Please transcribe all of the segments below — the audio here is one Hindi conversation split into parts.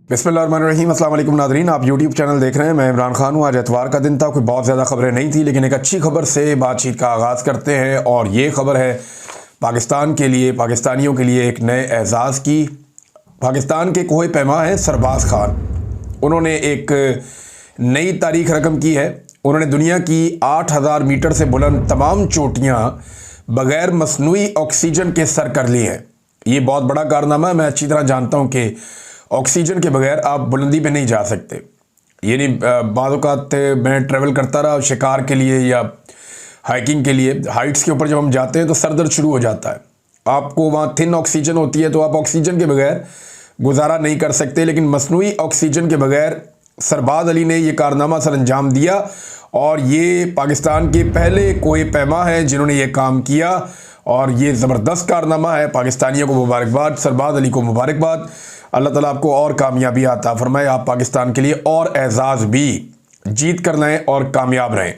बिस्मिल्लाहिर्रहमानिर्रहीम। अस्सलाम वालेकुम नाज़रीन, आप यूट्यूब चैनल देख रहे हैं। मैं इमरान खान हूँ। आज एतवार का दिन था, कोई बहुत ज़्यादा खबरें नहीं थी, लेकिन एक अच्छी खबर से बातचीत का आगाज़ करते हैं। और ये खबर है पाकिस्तान के लिए, पाकिस्तानियों के लिए एक नए एजाज़ की। पाकिस्तान के कोहे पैमा है सरबाज खान, उन्होंने एक नई तारीख रकम की है। उन्होंने दुनिया की 8000 मीटर से बुलंद तमाम चोटियाँ बग़ैर मसनूई ऑक्सीजन के सर कर ली हैं। ये बहुत बड़ा कारनामा है। मैं अच्छी तरह जानता हूँ कि ऑक्सीजन के बगैर आप बुलंदी पे नहीं जा सकते। ये नहीं, बाद औक़ात मैं ट्रैवल करता रहा शिकार के लिए या हाइकिंग के लिए। हाइट्स के ऊपर जब हम जाते हैं तो सर दर्द शुरू हो जाता है। आपको वहाँ थिन ऑक्सीजन होती है, तो आप ऑक्सीजन के बगैर गुजारा नहीं कर सकते। लेकिन मसनूई ऑक्सीजन के बगैर सरबाज अली ने ये कारनामा सर अंजाम दिया, और ये पाकिस्तान के पहले कोहे पैमा हैं जिन्होंने ये काम किया। और ये ज़बरदस्त कारनामा है। पाकिस्तानियों को मुबारकबाद, सरबाज अली को मुबारकबाद। अल्लाह ताला आपको और कामयाबी अता फरमाए। आप पाकिस्तान के लिए और एजाज़ भी जीत कर लाएँ और कामयाब रहें।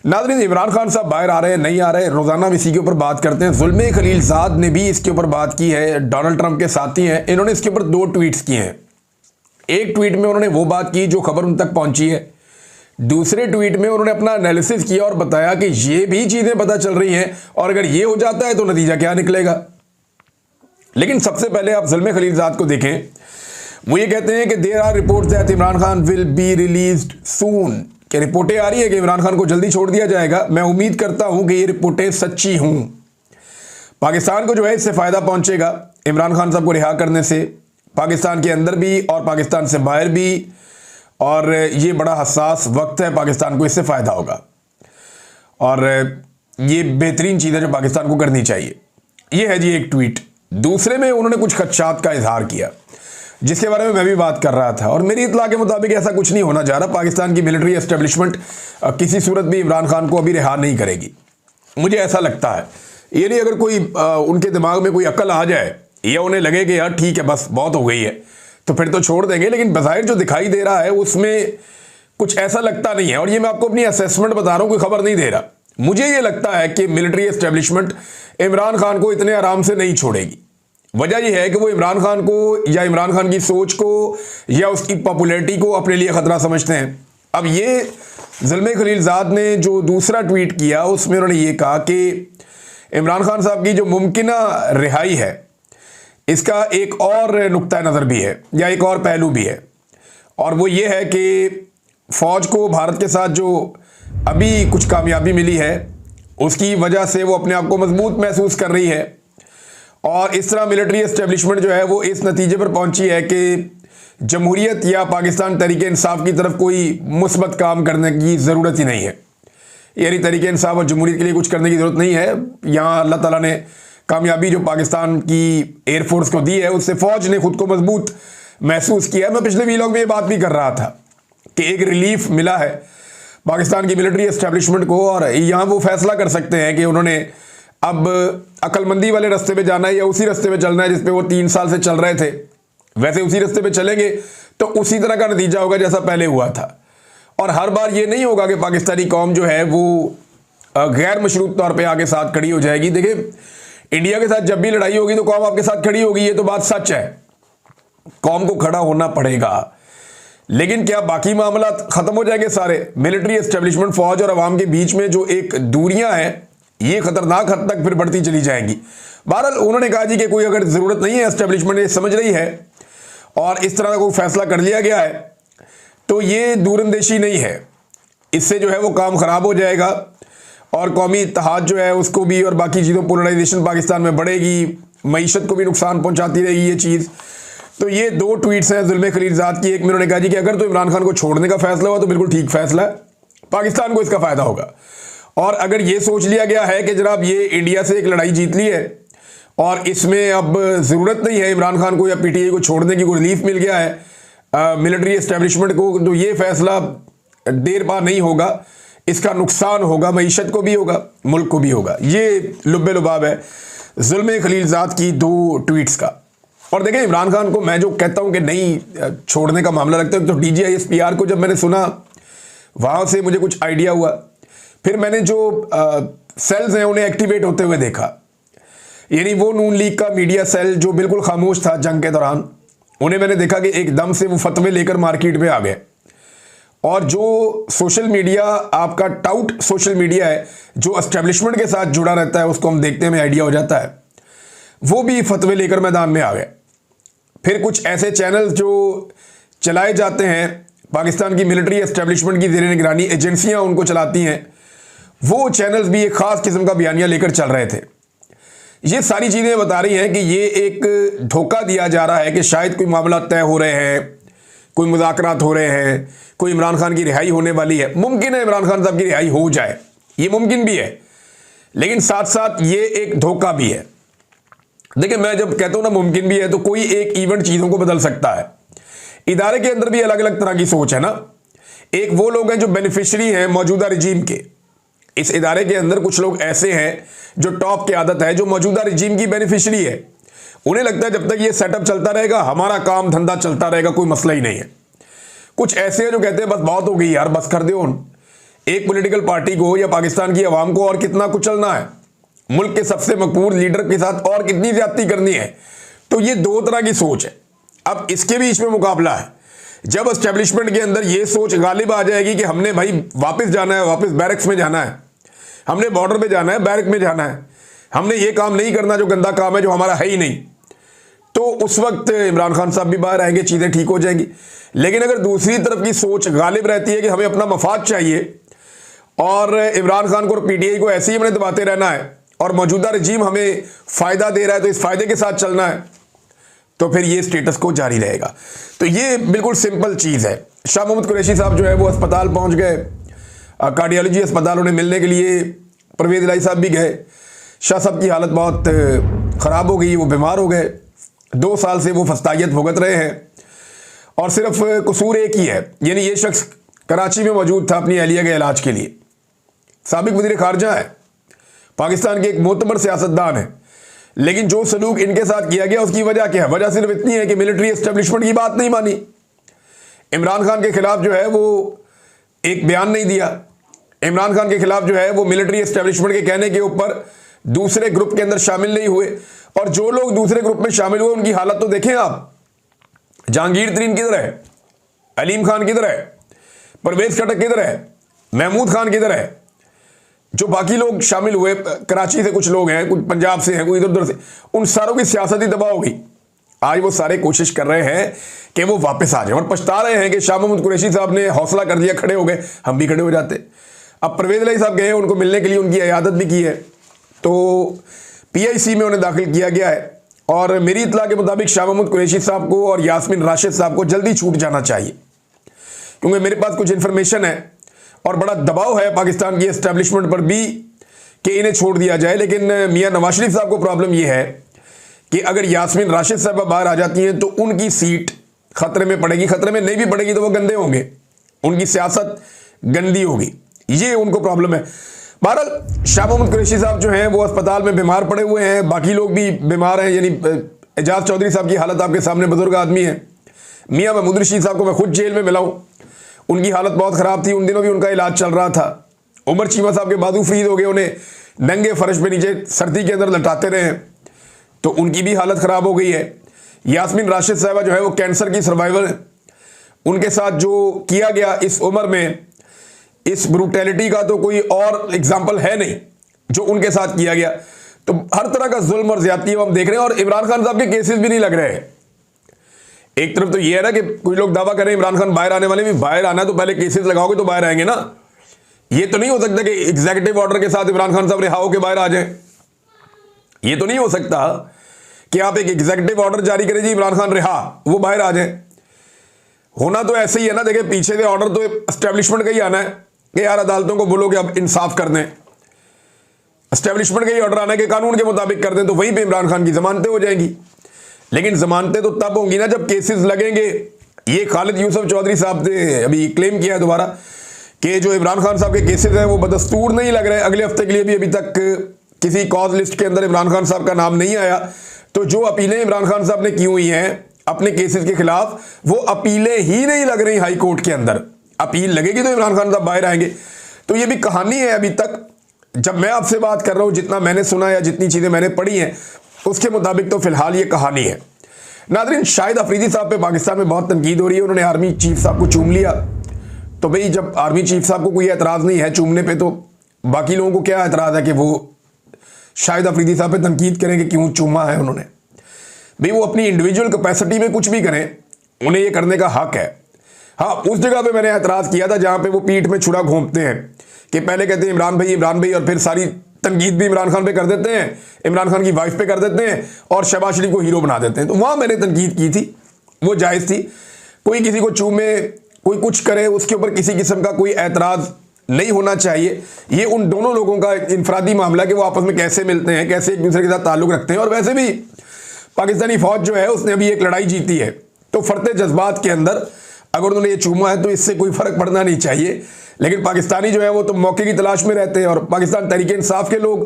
नाज़रीन, इमरान खान साहब बाहर आ रहे हैं, नहीं आ रहे, रोज़ाना हम इसी के ऊपर बात करते हैं। ज़ुल्मे खलीलज़ाद ने भी इसके ऊपर बात की है, डोनाल्ड ट्रंप के साथी हैं। इन्होंने इसके ऊपर 2 ट्वीट्स किए हैं। एक ट्वीट में उन्होंने वो बात की जो खबर उन तक पहुंची है। दूसरे ट्वीट में उन्होंने अपना एनालिसिस किया और बताया कि ये भी चीज़ें पता चल रही हैं, और अगर ये हो जाता है तो नतीजा क्या निकलेगा। लेकिन सबसे पहले आप ज़ुल्मे खलीलज़ाद को देखें। वो ये कहते हैं कि there are reports that Imran Khan will be released soon, कि रिपोर्टें आ रही है कि इमरान खान को जल्दी छोड़ दिया जाएगा। मैं उम्मीद करता हूं कि ये रिपोर्टें सच्ची हूं। पाकिस्तान को जो है इससे फ़ायदा पहुंचेगा इमरान खान साहब को रिहा करने से, पाकिस्तान के अंदर भी और पाकिस्तान से बाहर भी। और ये बड़ा हसास वक्त है, पाकिस्तान को इससे फ़ायदा होगा, और ये बेहतरीन चीज़ है जो पाकिस्तान को करनी चाहिए। ये है जी एक ट्वीट। दूसरे में उन्होंने कुछ खदशात का इजहार किया, जिसके बारे में मैं भी बात कर रहा था। और मेरी इत्तला के मुताबिक ऐसा कुछ नहीं होना जा रहा। पाकिस्तान की मिलिट्री एस्टेब्लिशमेंट किसी सूरत भी इमरान खान को अभी रिहा नहीं करेगी, मुझे ऐसा लगता है। ये नहीं, अगर कोई उनके दिमाग में कोई अक्ल आ जाए या उन्हें लगे कि यार ठीक है बस बहुत हो गई है, तो फिर तो छोड़ देंगे। लेकिन बज़ाहिर जो दिखाई दे रहा है उसमें कुछ ऐसा लगता नहीं है। और ये मैं आपको अपनी असेसमेंट बता रहा हूँ, कोई खबर नहीं दे रहा। मुझे ये लगता है कि मिलिट्री एस्टेब्लिशमेंट इमरान खान को इतने आराम से नहीं छोड़ेगी। वजह यह है कि वो इमरान खान को या इमरान खान की सोच को या उसकी पॉपुलैरिटी को अपने लिए ख़तरा समझते हैं। अब ये ज़ुल्मे खलीलज़ाद ने जो दूसरा ट्वीट किया उसमें उन्होंने ये कहा कि इमरान खान साहब की जो मुमकिना रिहाई है, इसका एक और नुक्ता नज़र भी है या एक और पहलू भी है। और वो ये है कि फ़ौज को भारत के साथ जो अभी कुछ कामयाबी मिली है उसकी वजह से वो अपने आप को मजबूत महसूस कर रही है। और इस तरह मिलिट्री एस्टेब्लिशमेंट जो है वो इस नतीजे पर पहुंची है कि जमहूरियत या पाकिस्तान तरीके इंसाफ की तरफ कोई मुस्बत काम करने की ज़रूरत ही नहीं है। यानी तरीके इंसाफ और जमहूरियत के लिए कुछ करने की ज़रूरत नहीं है। यहाँ अल्लाह ताला ने कामयाबी जो पाकिस्तान की एयरफोर्स को दी है, उससे फ़ौज ने खुद को मजबूत महसूस किया है। मैं पिछले वीलॉग में ये बात भी कर रहा था कि एक रिलीफ मिला है पाकिस्तान की मिलिट्री एस्टेब्लिशमेंट को, और यहाँ वो फैसला कर सकते हैं कि उन्होंने अब अक्लमंदी वाले रास्ते पे जाना है या उसी रास्ते पे चलना है जिस पे वो 3 साल से चल रहे थे। वैसे उसी रास्ते पे चलेंगे तो उसी तरह का नतीजा होगा जैसा पहले हुआ था। और हर बार ये नहीं होगा कि पाकिस्तानी कौम जो है वो गैर मशरूत तौर पे आगे साथ खड़ी हो जाएगी। देखिए, इंडिया के साथ जब भी लड़ाई होगी तो कौम आपके साथ खड़ी होगी, ये तो बात सच है। कौम को खड़ा होना पड़ेगा। लेकिन क्या बाकी मामला ख़त्म हो जाएंगे सारे? मिलिट्री एस्टेब्लिशमेंट, फ़ौज और अवाम के बीच में जो एक दूरियां हैं, ये खतरनाक हद तक फिर बढ़ती चली जाएंगी। बहरहाल उन्होंने कहा जी कि कोई अगर ज़रूरत नहीं है, एस्टेब्लिशमेंट ये समझ रही है और इस तरह का कोई फैसला कर लिया गया है, तो ये दूरंदेशी नहीं है। इससे जो है वो काम ख़राब हो जाएगा और कौमी इत्तेहाद जो है उसको भी, और बाकी चीज़ों पोलराइजेशन पाकिस्तान में बढ़ेगी, मईशत को भी नुकसान पहुँचाती रहेगी ये चीज़। तो ये 2 ट्वीट्स हैं ज़ुल्मे खलीलज़ाद की। एक में उन्होंने कहा जी कि अगर तो इमरान खान को छोड़ने का फैसला हुआ तो बिल्कुल ठीक फैसला है, पाकिस्तान को इसका फ़ायदा होगा। और अगर ये सोच लिया गया है कि जनाब ये इंडिया से एक लड़ाई जीत ली है और इसमें अब ज़रूरत नहीं है इमरान खान को या पीटीआई को छोड़ने की, कोई रिलीफ मिल गया है मिलिट्री एस्टेब्लिशमेंट को, तो ये फैसला देर पा नहीं होगा, इसका नुकसान होगा, मईशत को भी होगा, मुल्क को भी होगा। ये लुब्बे लुबाब है ज़ुल्मे खलीलज़ाद की 2 ट्वीट्स का। और देखें, इमरान खान को मैं जो कहता हूँ कि नहीं छोड़ने का मामला लगता है, तो DGISPR को जब मैंने सुना वहाँ से मुझे कुछ आइडिया हुआ। फिर मैंने जो सेल्स हैं उन्हें एक्टिवेट होते हुए देखा। यानी वो नून लीग का मीडिया सेल जो बिल्कुल खामोश था जंग के दौरान, उन्हें मैंने देखा कि एकदम से वो फतवे लेकर मार्केट में आ गए। और जो सोशल मीडिया, आपका टाउट सोशल मीडिया है, जो एस्टेब्लिशमेंट के साथ जुड़ा रहता है, उसको हम देखते हैं, हमें आइडिया हो जाता है, वो भी फतवे लेकर मैदान में आ गए। फिर कुछ ऐसे चैनल जो चलाए जाते हैं, पाकिस्तान की मिलिट्री एस्टेब्लिशमेंट की ज़ेर निगरानी एजेंसियां उनको चलाती हैं, वो चैनल्स भी एक ख़ास किस्म का बयानिया लेकर चल रहे थे। ये सारी चीज़ें बता रही हैं कि ये एक धोखा दिया जा रहा है कि शायद कोई मामला तय हो रहे हैं, कोई मुज़ाकरात हो रहे हैं, कोई इमरान खान की रिहाई होने वाली है। मुमकिन है इमरान खान साहब की रिहाई हो जाए, ये मुमकिन भी है, लेकिन साथ साथ ये एक धोखा भी है। देखिए, मैं जब कहता हूं ना मुमकिन भी है, तो कोई एक इवेंट चीज़ों को बदल सकता है। इदारे के अंदर भी अलग अलग तरह की सोच है ना। एक वो लोग हैं जो बेनिफिशरी हैं मौजूदा रजीम के। इस इदारे के अंदर कुछ लोग ऐसे हैं जो टॉप की आदत है, जो मौजूदा रजीम की बेनिफिशरी है। उन्हें लगता है जब तक ये सेटअप चलता रहेगा, हमारा काम धंधा चलता रहेगा, कोई मसला ही नहीं है। कुछ ऐसे हैं जो कहते हैं बस बहुत हो गई यार, बस कर दो। एक पॉलिटिकल पार्टी को या पाकिस्तान की आवाम को और कितना कुचलना है, मुल्क के सबसे मकबूल लीडर के साथ और कितनी ज्यादती करनी है। तो ये दो तरह की सोच है। अब इसके बीच में मुकाबला है। जब एस्टेब्लिशमेंट के अंदर ये सोच गालिब आ जाएगी कि हमने भाई वापस जाना है, वापस बैरक्स में जाना है, हमने बॉर्डर पे जाना है, बैरक में जाना है, हमने ये काम नहीं करना जो गंदा काम है, जो हमारा है ही नहीं, तो उस वक्त इमरान खान साहब भी बाहर आएंगे, चीज़ें ठीक हो जाएंगी। लेकिन अगर दूसरी तरफ की सोच गालिब रहती है कि हमें अपना मफाद चाहिए और इमरान खान को और पीटीआई को ऐसे ही हमने दबाते रहना है और मौजूदा रजीम हमें फ़ायदा दे रहा है तो इस फ़ायदे के साथ चलना है, तो फिर ये स्टेटस को जारी रहेगा। तो ये बिल्कुल सिंपल चीज़ है। शाह मोहम्मद कुरैशी साहब जो है वो अस्पताल पहुंच गए, कार्डियोलॉजी अस्पताल उन्हें मिलने के लिए। परवेज़ इलाही साहब भी गए। शाह साहब की हालत बहुत ख़राब हो गई, वो बीमार हो गए। 2 साल से वो फस्तायत भुगत रहे हैं और सिर्फ कसूर एक ही है, यानी ये शख्स कराची में मौजूद था अपनी अहलिया के इलाज के लिए। साबिक वज़ीर ख़ारजा है, पाकिस्तान के एक मोतबर सियासतदान है, लेकिन जो सलूक इनके साथ किया गया उसकी वजह क्या है? वजह सिर्फ इतनी है कि मिलिट्री एस्टेब्लिशमेंट की बात नहीं मानी, इमरान खान के खिलाफ जो है वो एक बयान नहीं दिया, इमरान खान के खिलाफ जो है वो मिलिट्री एस्टेब्लिशमेंट के कहने के ऊपर दूसरे ग्रुप के अंदर शामिल नहीं हुए। और जो लोग दूसरे ग्रुप में शामिल हुए उनकी हालत तो देखें आप। जहांगीर तरीन किधर है, अलीम खान किधर है, परवेज खटक किधर है, महमूद खान किधर है, जो बाकी लोग शामिल हुए, कराची से कुछ लोग हैं, कुछ पंजाब से हैं, कोई इधर उधर से, उन सारों की सियासत ही तबाह होगी। आज वो सारे कोशिश कर रहे हैं कि वो वापस आ जाए और पछता रहे हैं कि शाह मोहम्मद कुरैशी साहब ने हौसला कर दिया, खड़े हो गए, हम भी खड़े हो जाते। अब परवेज इलाही साहब गए, उनको मिलने के लिए उनकी इयादत भी की है, तो PIC में उन्हें दाखिल किया गया है। और मेरी इत्तला के मुताबिक शाह मोहम्मद कुरैशी साहब को और यास्मीन राशिद साहब को जल्दी छूट जाना चाहिए, क्योंकि मेरे पास कुछ इन्फॉर्मेशन है और बड़ा दबाव है पाकिस्तान की एस्टेब्लिशमेंट पर भी कि इन्हें छोड़ दिया जाए। लेकिन मियां नवाज शरीफ साहब को प्रॉब्लम यह है कि अगर यास्मीन राशिद साहब बाहर आ जाती हैं तो उनकी सीट खतरे में पड़ेगी। खतरे में नहीं भी पड़ेगी तो वो गंदे होंगे, उनकी सियासत गंदी होगी, ये उनको प्रॉब्लम है। बहरहाल शाह मोहम्मद कुरैशी साहब जो हैं वो अस्पताल में बीमार पड़े हुए हैं, बाकी लोग भी बीमार हैं, यानी एजाज चौधरी साहब की हालत आपके सामने, बुजुर्ग आदमी है। मियां महमूद रशीद साहब को मैं खुद जेल में मिला हूँ, उनकी हालत बहुत ख़राब थी, उन दिनों भी उनका इलाज चल रहा था। उमर चीमा साहब के बाजू फ्रीज हो गए, उन्हें नंगे फर्श पे नीचे सर्दी के अंदर लटाते रहे, तो उनकी भी हालत ख़राब हो गई है। यास्मीन राशिद साहबा जो है वो कैंसर की सर्वाइवर है, उनके साथ जो किया गया इस उम्र में, इस ब्रूटैलिटी का तो कोई और एग्जाम्पल है नहीं जो उनके साथ किया गया। तो हर तरह का जुल्म और ज्यादती हम देख रहे हैं और इमरान खान साहब के केसेस भी नहीं लग रहे हैं। एक तरफ तो ये है ना कि कुछ लोग दावा करें इमरान खान बाहर आने वाले, भी बाहर आना है तो पहले केसेस लगाओगे तो बाहर आएंगे ना। ये तो नहीं हो सकता कि एग्जीक्यूटिव ऑर्डर के साथ इमरान खान साहब रिहा होकर बाहर आ जाए। ये तो नहीं हो सकता कि आप एक एग्जीक्यूटिव ऑर्डर जारी करें, जी इमरान खान रिहा, वो बाहर आ जाए। होना तो ऐसे ही है ना। देखिए, पीछे से ऑर्डर तो एस्टेब्लिशमेंट का ही आना है कि यार अदालतों को बोलो कि अब इंसाफ कर दें, एस्टेब्लिशमेंट का ही ऑर्डर आना है कि कानून के मुताबिक कर दें, तो वहीं पे इमरान खान की जमानतें हो जाएंगी। लेकिन जमानतें तो तब होंगी ना जब केसेस लगेंगे। ये खालिद यूसुफ चौधरी साहब ने अभी क्लेम किया है दोबारा कि जो इमरान खान साहब के केसेस हैं वो बदस्तूर नहीं लग रहे। अगले हफ्ते के लिए भी अभी तक किसी कॉज लिस्ट के अंदर इमरान खान साहब का नाम नहीं आया। तो जो अपीलें इमरान खान साहब ने की हुई हैं अपने केसेस के खिलाफ, वो अपीलें ही नहीं लग रही हाई कोर्ट के अंदर। अपील लगेगी तो इमरान खान साहब बाहर आएंगे। तो ये भी कहानी है। अभी तक जब मैं आपसे बात कर रहा हूं, जितना मैंने सुना या जितनी चीजें मैंने पढ़ी हैं उसके मुताबिक तो फिलहाल ये कहानी है। नादरीन, शाहिद अफरीदी साहब पे पाकिस्तान में बहुत तनकीद हो रही है। उन्होंने आर्मी चीफ साहब को चूम लिया। तो भाई जब आर्मी चीफ साहब को कोई एतराज़ नहीं है चूमने पे, तो बाकी लोगों को क्या एतराज़ है कि वो शाहिद अफरीदी साहब पे तनकीद करें कि क्यों चूमा है उन्होंने। भाई वो अपनी इंडिविजुअल कैपेसिटी में कुछ भी करें, उन्हें ये करने का हक है। हाँ, उस जगह पे मैंने एतराज़ किया था जहाँ पे वो पीठ में छुरा घोंपते हैं कि पहले कहते हैं इमरान भाई, और फिर सारी तनकीद भी इमरान खान पे कर देते हैं, इमरान खान की वाइफ पे कर देते हैं और शहबाज शरीफ को हीरो बना देते हैं। तो वहाँ मैंने तनकीद की थी, वो जायज़ थी। कोई किसी को चूमे, कोई कुछ करे, उसके ऊपर किसी किस्म का कोई एतराज़ नहीं होना चाहिए। ये उन दोनों लोगों का इनफरादी मामला कि वो आपस में कैसे मिलते हैं, कैसे एक दूसरे के साथ ताल्लुक़ रखते हैं। और वैसे भी पाकिस्तानी फ़ौज जो है उसने अभी एक लड़ाई जीती है, तो फरते जज्बात के अंदर अगर उन्होंने ये चूमा है तो इससे कोई फ़र्क पड़ना नहीं चाहिए। लेकिन पाकिस्तानी जो है वो तो मौके की तलाश में रहते हैं, और पाकिस्तान तहरीक इंसाफ के लोग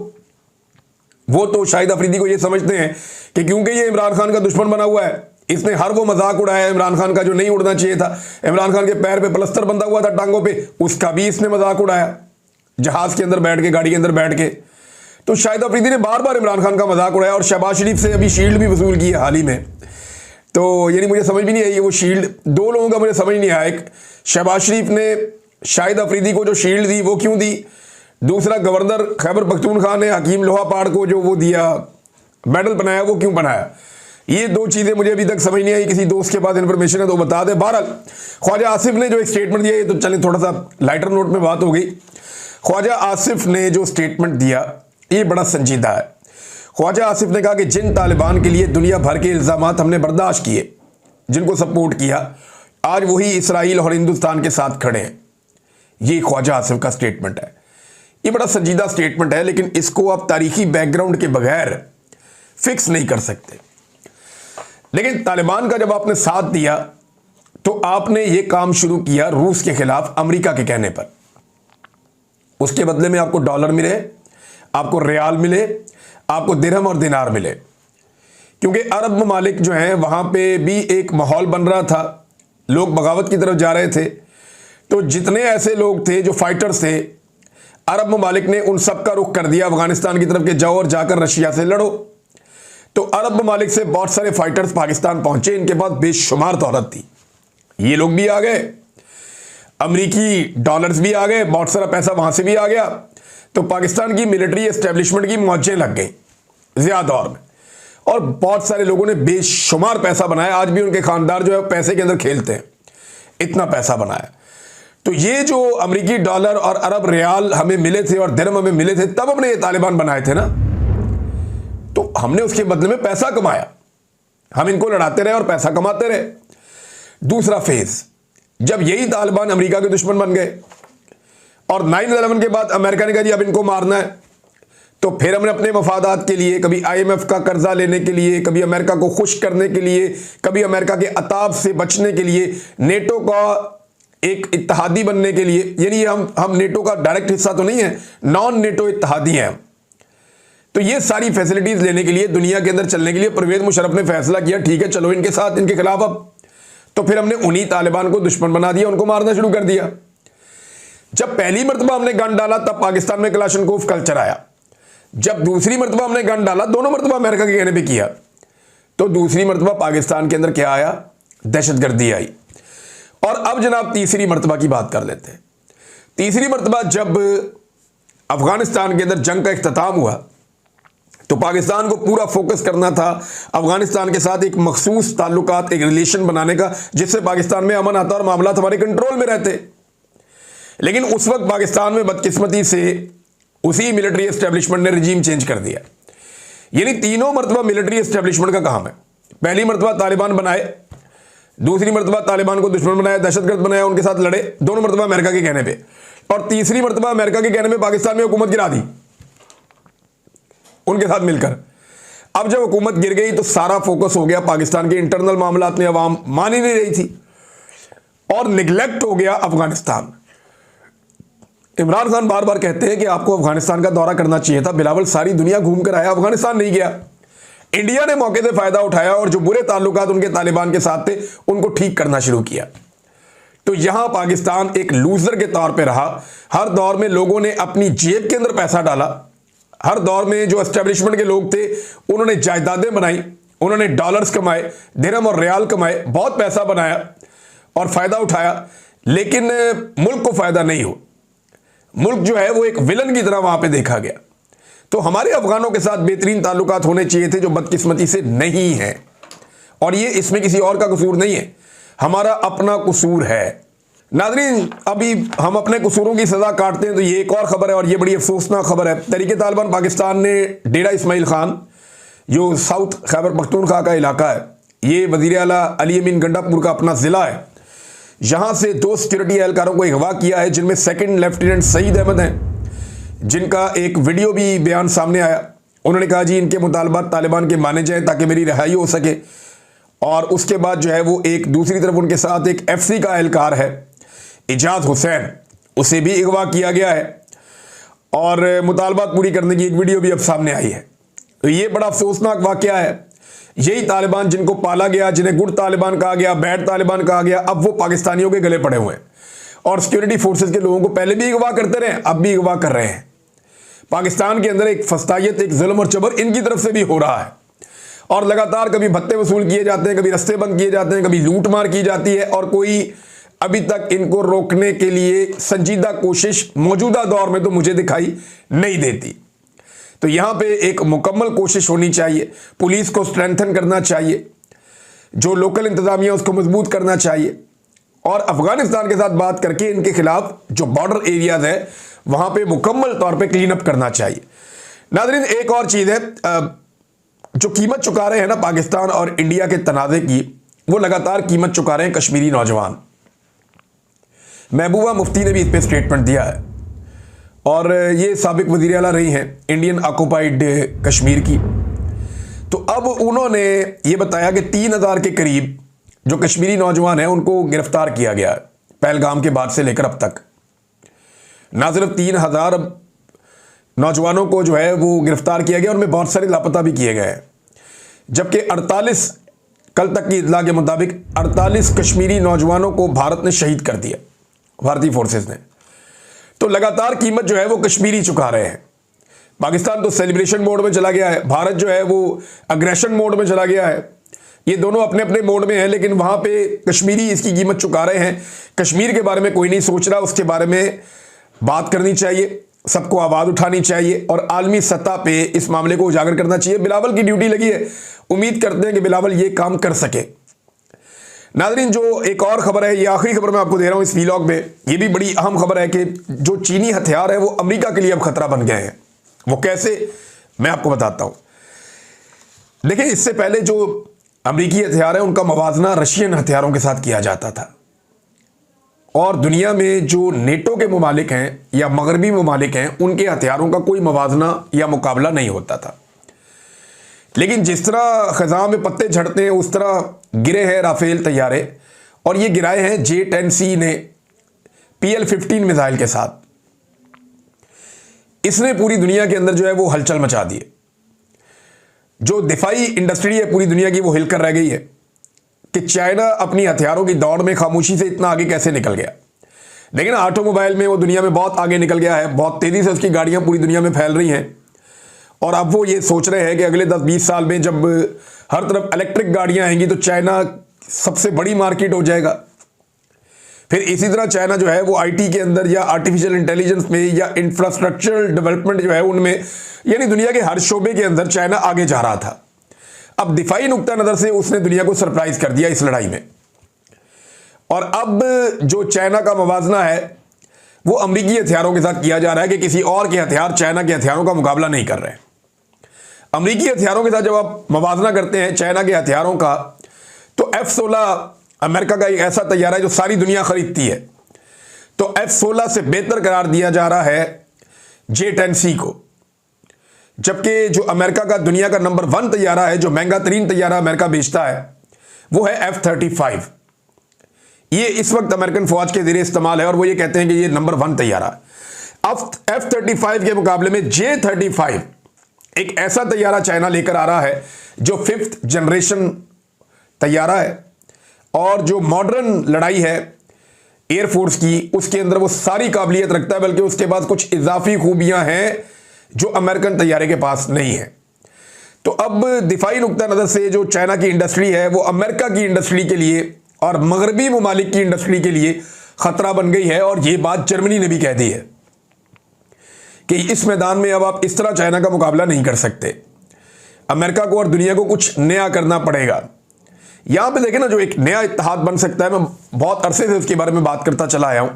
वो तो शाहिद अफरीदी को ये समझते हैं कि क्योंकि ये इमरान खान का दुश्मन बना हुआ है, इसने हर वो मजाक उड़ाया इमरान खान का जो नहीं उड़ना चाहिए था। इमरान खान के पैर पे प्लस्तर बंधा हुआ था टांगों पे, उसका भी इसने मजाक उड़ाया जहाज़ के अंदर बैठ के, गाड़ी के अंदर बैठ के। तो शाहिद अफरीदी ने बार बार इमरान खान का मजाक उड़ाया और शहबाज शरीफ से अभी शील्ड भी वसूल की है हाल ही में। तो यानी मुझे समझ भी नहीं आई वो शील्ड, दो लोगों का मुझे समझ नहीं आया। एक शहबाज शरीफ ने शाहिद अफरीदी को जो शील्ड दी वो क्यों दी, दूसरा गवर्नर खैबर पख्तूनख्वा ने हकीम लोहापाड़ को जो वो दिया, मेडल बनाया, वो क्यों बनाया। ये दो चीज़ें मुझे अभी तक समझ नहीं आई। किसी दोस्त के पास इन्फॉर्मेशन है तो बता दे। बहरहाल ख्वाजा आसिफ ने जो एक स्टेटमेंट दिया, ये तो चलें थोड़ा सा लाइटर नोट में बात हो गई। ख्वाजा आसिफ ने जो स्टेटमेंट दिया ये बड़ा संजीदा है। ख्वाजा आसिफ ने कहा कि जिन तालिबान के लिए दुनिया भर के इल्ज़ामात हमने बर्दाश्त किए, जिनको सपोर्ट किया, आज वही इसराइल और हिंदुस्तान के साथ खड़े हैं। ये ख्वाजा आसिफ का स्टेटमेंट है। ये बड़ा संजीदा स्टेटमेंट है, लेकिन इसको आप तारीखी बैकग्राउंड के बगैर फिक्स नहीं कर सकते। लेकिन तालिबान का जब आपने साथ दिया तो आपने ये काम शुरू किया रूस के खिलाफ अमेरिका के कहने पर। उसके बदले में आपको डॉलर मिले, आपको रियाल मिले, आपको दिरहम और दिनार मिले, क्योंकि अरब ममालिक जो हैं वहाँ पे भी एक माहौल बन रहा था, लोग बगावत की तरफ जा रहे थे। तो जितने ऐसे लोग थे जो फाइटर्स थे, अरब ममालिक ने उन सब का रुख कर दिया अफगानिस्तान की तरफ के जाओ और जाकर रशिया से लड़ो। तो अरब ममालिक से बहुत सारे फाइटर्स पाकिस्तान पहुंचे, इनके पास बेशुमार दौलत थी। ये लोग भी आ गए, अमरीकी डॉलर्स भी आ गए, बहुत सारा पैसा वहां से भी आ गया। तो पाकिस्तान की मिलिट्री एस्टेब्लिशमेंट की मौजें लग गई ज़िया दौर में, और बहुत सारे लोगों ने बेशुमार पैसा बनाया। आज भी उनके खानदार जो है पैसे के अंदर खेलते हैं, इतना पैसा बनाया। तो ये जो अमरीकी डॉलर और अरब रियाल हमें मिले थे और दिरहम हमें मिले थे, तब हमने ये तालिबान बनाए थे ना। तो हमने उसके बदले में पैसा कमाया, हम इनको लड़ाते रहे और पैसा कमाते रहे। दूसरा फेज, जब यही तालिबान अमेरिका के दुश्मन बन गए और 9/11 के बाद अमेरिका ने कहा जी अब इनको मारना है, तो फिर हमने अपने मफादात के लिए, कभी IMF का कर्जा लेने के लिए, कभी अमेरिका को खुश करने के लिए, कभी अमेरिका के अताब से बचने के लिए, नेटो का एक इत्तहादी बनने के लिए, यानी हम नेटो का डायरेक्ट हिस्सा तो नहीं है, नॉन नेटो इत्तहादी हैं। तो ये सारी फैसिलिटीज लेने के लिए, दुनिया के अंदर चलने के लिए परवेज मुशर्रफ ने फैसला किया ठीक है चलो इनके साथ, इनके खिलाफ अब। तो फिर हमने उन्हीं तालिबान को दुश्मन बना दिया, उनको मारना शुरू कर दिया। जब पहली मरतबा हमने गन डाला तब पाकिस्तान में कलाशनकोव कल्चर आया। जब दूसरी मरतबा हमने गन डाला, दोनों मरतबा अमेरिका के कहने पे किया, तो दूसरी मरतबा पाकिस्तान के अंदर क्या आया, दहशतगर्दी आई। और अब जनाब तीसरी मरतबा की बात कर लेते हैं। तीसरी मरतबा जब अफगानिस्तान के अंदर जंग का इख्तिताम हुआ, तो पाकिस्तान को पूरा फोकस करना था अफगानिस्तान के साथ एक मखसूस ताल्लुकात, एक रिलेशन बनाने का, जिससे पाकिस्तान में अमन आता और मामला हमारे कंट्रोल में रहते। लेकिन उस वक्त पाकिस्तान में बदकिस्मती से उसी मिलिट्री एस्टेब्लिशमेंट ने रजीम चेंज कर दिया। यानी तीनों मरतबा मिलिट्री एस्टेब्लिशमेंट का काम है। पहली मरतबा तालिबान बनाए, दूसरी मरतबा तालिबान को दुश्मन बनाया, दहशतगर्द बनाया, उनके साथ लड़े, दोनों मरतबा अमेरिका के कहने पे, और तीसरी मरतबा अमेरिका के कहने पे पाकिस्तान में हुकूमत गिरा दी उनके साथ मिलकर। अब जब हुकूमत गिर गई तो सारा फोकस हो गया पाकिस्तान के इंटरनल मामलात में, अवाम मान ही नहीं रही थी और निगलेक्ट हो गया अफगानिस्तान। इमरान खान बार बार कहते हैं कि आपको अफगानिस्तान का दौरा करना चाहिए था, बिलावल सारी दुनिया घूम कर आया, अफगानिस्तान नहीं गया। इंडिया ने मौके से फायदा उठाया और जो बुरे ताल्लुकात उनके तालिबान के साथ थे उनको ठीक करना शुरू किया। तो यहां पाकिस्तान एक लूजर के तौर पे रहा। हर दौर में लोगों ने अपनी जेब के अंदर पैसा डाला, हर दौर में जो एस्टेब्लिशमेंट के लोग थे उन्होंने जायदादें बनाई उन्होंने डॉलर्स कमाए, दिरहम और रियाल कमाए, बहुत पैसा बनाया और फायदा उठाया, लेकिन मुल्क को फायदा नहीं हो। मुल्क जो है वो एक विलन की तरह वहां पे देखा गया। तो हमारे अफगानों के साथ बेहतरीन ताल्लुकात होने चाहिए थे, जो बदकिस्मती से नहीं है। और ये इसमें किसी और का कसूर नहीं है, हमारा अपना कसूर है। नाज़रीन, अभी हम अपने कसूरों की सज़ा काटते हैं तो ये एक और ख़बर है, और ये बड़ी अफसोसनाक ख़बर है। तहरीक तालिबान पाकिस्तान ने डेरा इस्माइल खान, जो साउथ खैबर पख्तूनख्वा का इलाका है, ये वज़ीर आला अली अमीन गंडापुर का अपना ज़िला है, यहाँ से 2 सिक्योरिटी एहलकारों को अगवा किया है, जिनमें सेकंड लेफ्टिनेंट सईद अहमद हैं, जिनका एक वीडियो भी बयान सामने आया। उन्होंने कहा जी इनके मुतालबात तालिबान के माने जाएँ ताकि मेरी रिहाई हो सके। और उसके बाद जो है वो एक दूसरी तरफ उनके साथ एक FC का एहलकार है इजाज हुसैन, उसे भी अगवा किया गया है और मुतालबात पूरी करने की एक वीडियो भी अब सामने आई है। तो ये बड़ा अफसोसनाक वाकया है। यही तालिबान जिनको पाला गया, जिन्हें गुड तालिबान कहा गया, बैड तालिबान कहा गया, अब वो पाकिस्तानियों के गले पड़े हुए हैं और सिक्योरिटी फोर्सेस के लोगों को पहले भी अगवा करते रहे, अब भी अगवा कर रहे हैं। पाकिस्तान के अंदर एक फस्तायत, एक जुल्म और जबर इनकी तरफ से भी हो रहा है और लगातार कभी भत्ते वसूल किए जाते हैं, कभी रास्ते बंद किए जाते हैं, कभी लूट मार की जाती है और कोई अभी तक इनको रोकने के लिए संजीदा कोशिश मौजूदा दौर में तो मुझे दिखाई नहीं देती। तो यहां पे एक मुकम्मल कोशिश होनी चाहिए, पुलिस को स्ट्रेंथन करना चाहिए, जो लोकल इंतजामिया उसको मजबूत करना चाहिए और अफगानिस्तान के साथ बात करके इनके खिलाफ जो बॉर्डर एरियाज है वहां पे मुकम्मल तौर पे क्लीन अप करना चाहिए। नाज़रीन, एक और चीज़ है, जो कीमत चुका रहे हैं ना पाकिस्तान और इंडिया के तनाज़े की, वो लगातार कीमत चुका रहे हैं कश्मीरी नौजवान। महबूबा मुफ्ती ने भी इस पर स्टेटमेंट दिया है और ये साबिक वज़ीर आला रही हैं इंडियन ऑक्युपाइड कश्मीर की। तो अब उन्होंने ये बताया कि 3000 के करीब जो कश्मीरी नौजवान हैं उनको गिरफ्तार किया गया है पहलगाम के बाद से लेकर अब तक। ना सिर्फ 3000 नौजवानों को जो है वो गिरफ्तार किया गया, उनमें बहुत सारे लापता भी किए गए हैं, जबकि 48 कल तक की इत्तला के मुताबिक 48 कश्मीरी नौजवानों को भारत ने शहीद कर दिया, भारतीय फोर्सेस ने। तो लगातार कीमत जो है वो कश्मीरी चुका रहे हैं। पाकिस्तान तो सेलिब्रेशन मोड में चला गया है, भारत जो है वो अग्रेशन मोड में चला गया है। ये दोनों अपने अपने मोड में हैं, लेकिन वहां पे कश्मीरी इसकी कीमत चुका रहे हैं। कश्मीर के बारे में कोई नहीं सोच रहा, उसके बारे में बात करनी चाहिए, सबको आवाज़ उठानी चाहिए और आलमी सतह पे इस मामले को उजागर करना चाहिए। बिलावल की ड्यूटी लगी है, उम्मीद करते हैं कि बिलावल ये काम कर सके। नाज़रीन, जो एक और खबर है, ये आखिरी खबर मैं आपको दे रहा हूँ इस वीलॉग में, ये भी बड़ी अहम खबर है कि जो चीनी हथियार है वो अमेरिका के लिए अब खतरा बन गए हैं। वो कैसे, मैं आपको बताता हूँ। देखिए, इससे पहले जो अमेरिकी हथियार है उनका मवाजना रशियन हथियारों के साथ किया जाता था और दुनिया में जो नेटो के ममालिक हैं या मगरबी ममालिक हैं उनके हथियारों का कोई मवाजना या मुकाबला नहीं होता था। लेकिन जिस तरह खज़ां में पत्ते झड़ते हैं उस तरह गिरे हैं राफेल तैयारे, और ये गिराए हैं J-10C ने PL-15 मिसाइल के साथ। इसने पूरी दुनिया के अंदर जो है वो हलचल मचा दी है। जो दिफाई इंडस्ट्री है पूरी दुनिया की वो हिलकर रह गई है कि चाइना अपनी हथियारों की दौड़ में खामोशी से इतना आगे कैसे निकल गया। लेकिन ऑटोमोबाइल में वो दुनिया में बहुत आगे निकल गया है, बहुत तेज़ी से उसकी गाड़ियाँ पूरी दुनिया में फैल रही हैं और अब वो ये सोच रहे हैं कि अगले 10-20 साल में जब हर तरफ इलेक्ट्रिक गाड़ियाँ आएंगी तो चाइना सबसे बड़ी मार्केट हो जाएगा। फिर इसी तरह चाइना जो है वो IT के अंदर या आर्टिफिशियल इंटेलिजेंस में या इंफ्रास्ट्रक्चरल डेवलपमेंट जो है उनमें, यानी दुनिया के हर शोबे के अंदर चाइना आगे जा रहा था। अब दिफाई नुक्ता नज़र से उसने दुनिया को सरप्राइज कर दिया इस लड़ाई में, और अब जो चाइना का मवाजना है वो अमेरिकी हथियारों के साथ किया जा रहा है कि किसी और के हथियार चाइना के हथियारों का मुकाबला नहीं कर रहे हैं। अमेरिकी हथियारों के साथ जब आप मवाजना करते हैं चाइना के हथियारों का, तो F-16 अमेरिका का एक ऐसा तैयारा है जो सारी दुनिया खरीदती है, तो F-16 से बेहतर करार दिया जा रहा है J-10C को। जबकि जो अमेरिका का दुनिया का नंबर 1 तैयारा है, जो महंगा तरीन तैयारा अमेरिका बेचता है, वो है F-35। ये इस वक्त अमेरिकन फौज के ज़रिए इस्तेमाल है और वो ये कहते हैं कि ये नंबर 1 तैयारा है। अब F-35 के मुकाबले में J-35 एक ऐसा तैयारा चाइना लेकर आ रहा है जो 5th जनरेशन तैयारा है और जो मॉडर्न लड़ाई है एयरफोर्स की उसके अंदर वो सारी काबिलियत रखता है, बल्कि उसके पास कुछ इजाफी खूबियां हैं जो अमेरिकन तैयारे के पास नहीं है। तो अब दिफाई नुक्ता नज़र से जो चाइना की इंडस्ट्री है वो अमेरिका की इंडस्ट्री के लिए और मगरबी ममालिक की इंडस्ट्री के लिए ख़तरा बन गई है। और ये बात जर्मनी ने भी कह दी है कि इस मैदान में अब आप इस तरह चाइना का मुकाबला नहीं कर सकते, अमेरिका को और दुनिया को कुछ नया करना पड़ेगा। यहां पे देखें ना, जो एक नया इत्तेहाद बन सकता है, मैं बहुत अरसे से उसके बारे में बात करता चला आया हूं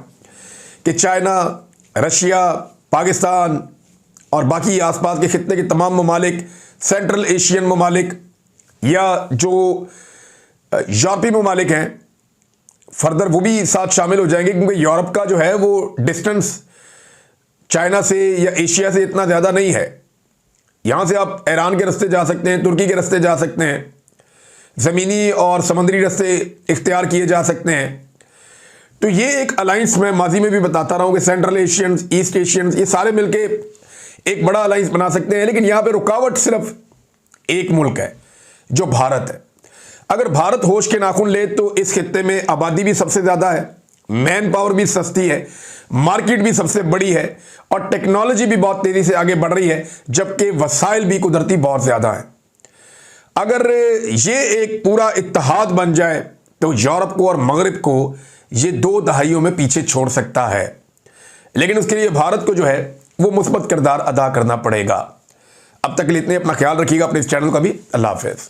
कि चाइना, रशिया, पाकिस्तान और बाकी आसपास के खित्ते के तमाम ममालिक, सेंट्रल एशियन ममालिक या जो यूरोपीय ममालिक हैं फर्दर वो भी साथ शामिल हो जाएंगे, क्योंकि यूरोप का जो है वो डिस्टेंस चाइना से या एशिया से इतना ज़्यादा नहीं है। यहाँ से आप ईरान के रास्ते जा सकते हैं, तुर्की के रास्ते जा सकते हैं, ज़मीनी और समुद्री रास्ते इख्तियार किए जा सकते हैं। तो ये एक अलाइंस मैं माजी में भी बताता रहा हूँ कि सेंट्रल एशियंस, ईस्ट एशियंस, ये सारे मिलके एक बड़ा अलाइंस बना सकते हैं। लेकिन यहाँ पे रुकावट सिर्फ एक मुल्क है, जो भारत है। अगर भारत होश के नाखून ले तो इस खित्ते में आबादी भी सबसे ज़्यादा है, मैन पावर भी सस्ती है, मार्केट भी सबसे बड़ी है और टेक्नोलॉजी भी बहुत तेज़ी से आगे बढ़ रही है, जबकि वसाइल भी कुदरती बहुत ज़्यादा है। अगर ये एक पूरा इत्तेहाद बन जाए तो यूरोप को और मगरिब को ये 2 दहाइयों में पीछे छोड़ सकता है। लेकिन उसके लिए भारत को जो है वो मुस्बत किरदार अदा करना पड़ेगा। अब तक के लिए इतने, अपना ख्याल रखिएगा, अपने इस चैनल का भी। अल्लाह हाफ़िज़।